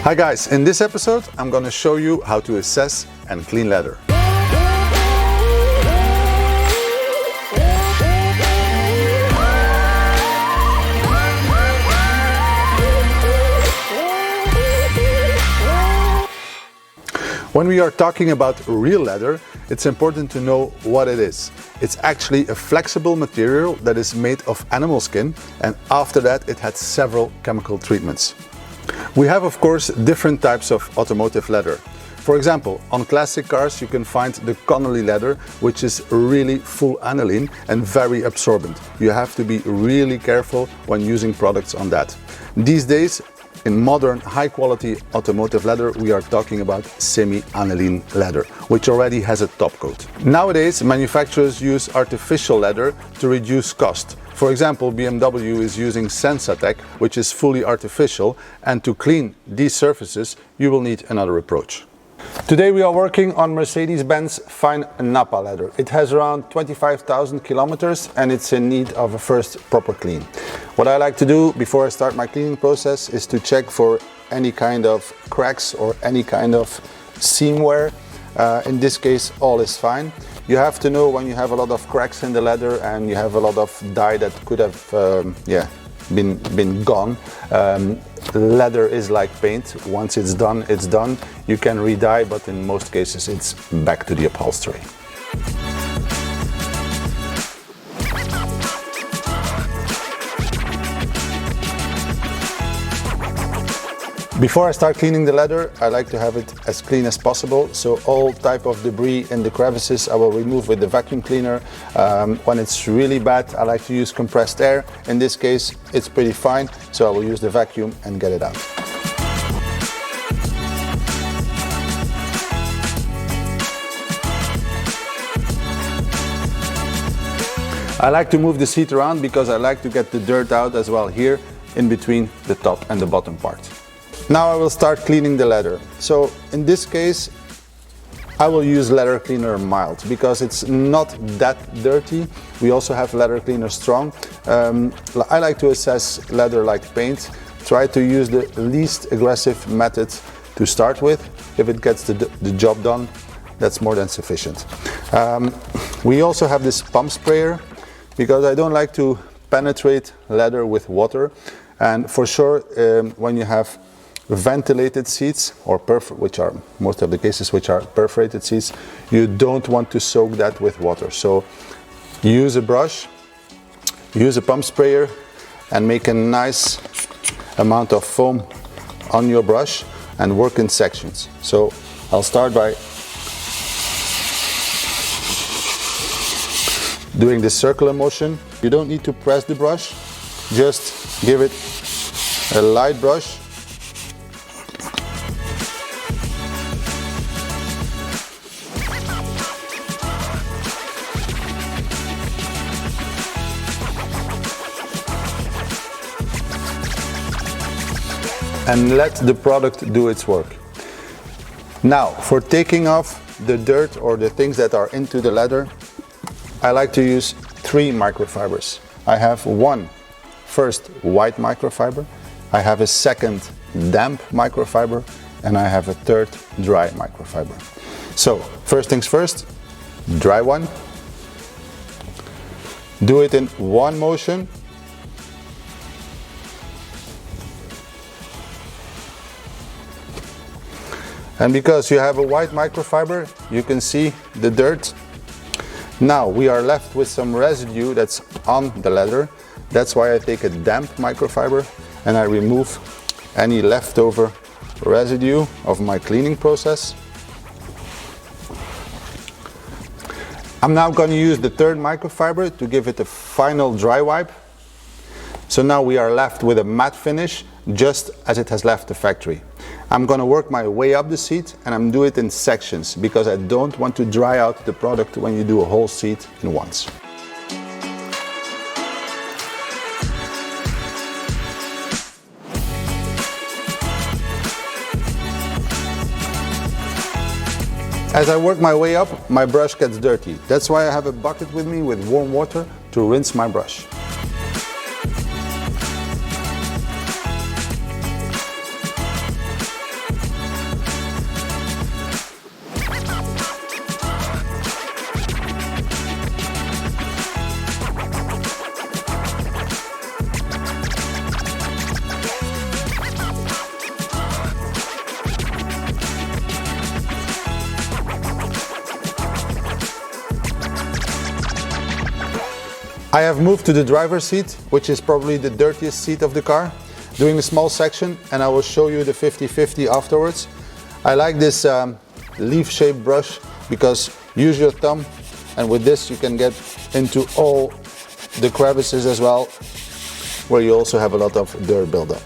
Hi guys, in this episode I'm going to show you how to assess and clean leather. When we are talking about real leather, it's important to know what it is. It's actually a flexible material that is made of animal skin, and after that it had several chemical treatments. We have of course different types of automotive leather. For example, on classic cars you can find the Connolly leather, which is really full aniline and very absorbent. You have to be really careful when using products on that. These days, in modern high-quality automotive leather, we are talking about semi-aniline leather, which already has a top coat. Nowadays, manufacturers use artificial leather to reduce cost. For example, BMW is using Sensatec, which is fully artificial, and to clean these surfaces, you will need another approach. Today we are working on Mercedes-Benz fine Nappa leather. It has around 25,000 kilometers and it's in need of a first proper clean. What I like to do before I start my cleaning process is to check for any kind of cracks or any kind of seam wear. In this case, all is fine. You have to know when you have a lot of cracks in the leather and you have a lot of dye that could have been gone. Leather is like paint. Once it's done, it's done. You can re-dye, but in most cases it's back to the upholstery. Before I start cleaning the leather, I like to have it as clean as possible. So all type of debris in the crevices I will remove with the vacuum cleaner. When it's really bad, I like to use compressed air. In this case, it's pretty fine, so I will use the vacuum and get it out. I like to move the seat around because I like to get the dirt out as well here in between the top and the bottom part. Now I will start cleaning the leather. So in this case, I will use leather cleaner mild because it's not that dirty. We also have leather cleaner strong. I like to assess leather like paint. Try to use the least aggressive method to start with. If it gets the job done, that's more than sufficient. We also have this pump sprayer because I don't like to penetrate leather with water. And for sure, when you have ventilated seats or which are most of the cases which are perforated seats, you don't want to soak that with water. So use a brush, use a pump sprayer and make a nice amount of foam on your brush and work in sections. So I'll start by doing this circular motion. You don't need to press the brush, just give it a light brush. And let the product do its work. Now, for taking off the dirt or the things that are into the leather, I like to use 3 microfibers. I have one first white microfiber, I have a second damp microfiber, and I have a third dry microfiber. So, first things first, dry one. Do it in one motion. And because you have a white microfiber, you can see the dirt. Now we are left with some residue that's on the leather. That's why I take a damp microfiber and I remove any leftover residue of my cleaning process. I'm now going to use the third microfiber to give it a final dry wipe. So now we are left with a matte finish, just as it has left the factory. I'm going to work my way up the seat and I'm doing it in sections because I don't want to dry out the product when you do a whole seat in once. As I work my way up, my brush gets dirty. That's why I have a bucket with me with warm water to rinse my brush. I have moved to the driver's seat, which is probably the dirtiest seat of the car, doing a small section, and I will show you the 50-50 afterwards. I like this leaf-shaped brush because use your thumb, and with this you can get into all the crevices as well, where you also have a lot of dirt buildup.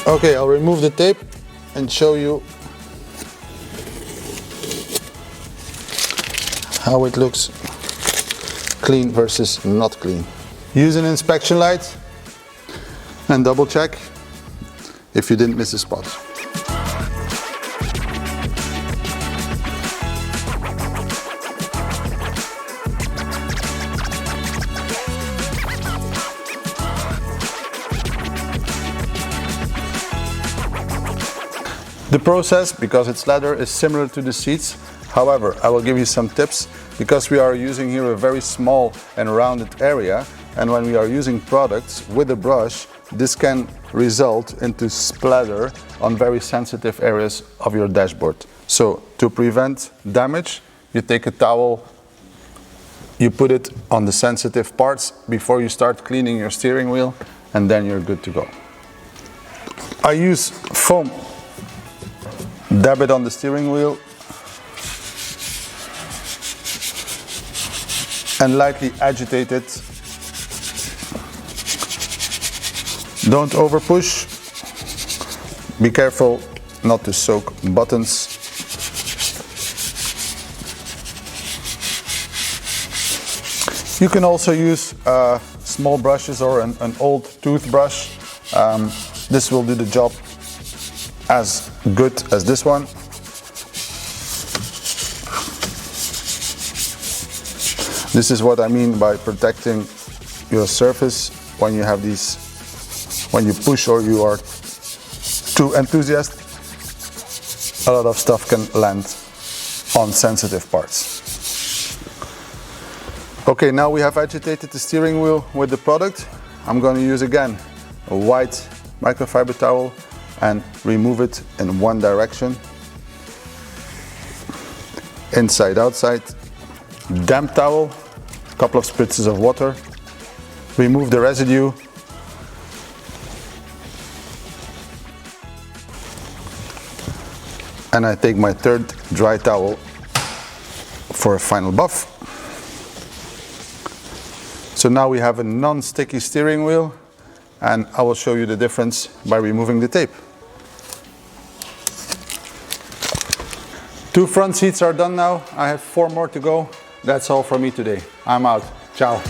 Okay, I'll remove the tape and show you how it looks clean versus not clean. Use an inspection light and double check if you didn't miss a spot. The process, because it's leather, is similar to the seats. However, I will give you some tips because we are using here a very small and rounded area, and when we are using products with a brush, this can result into splatter on very sensitive areas of your dashboard. So to prevent damage, you take a towel, you put it on the sensitive parts before you start cleaning your steering wheel, and then you're good to go. I use foam. Dab it on the steering wheel and lightly agitate it. Don't over push. Be careful not to soak buttons. You can also use small brushes or an old toothbrush. This will do the job as good as this one. This is what I mean by protecting your surface when you have these, when you push or you are too enthusiastic, a lot of stuff can land on sensitive parts. Okay, now we have agitated the steering wheel with the product. I'm going to use again a white microfiber towel and remove it in one direction, inside outside. Damp towel, a couple of spritzes of water, remove the residue, and I take my third dry towel for a final buff. So now we have a non-sticky steering wheel, and I will show you the difference by removing the tape. 2 front seats are done now. I have 4 more to go. That's all for me today. I'm out. Ciao.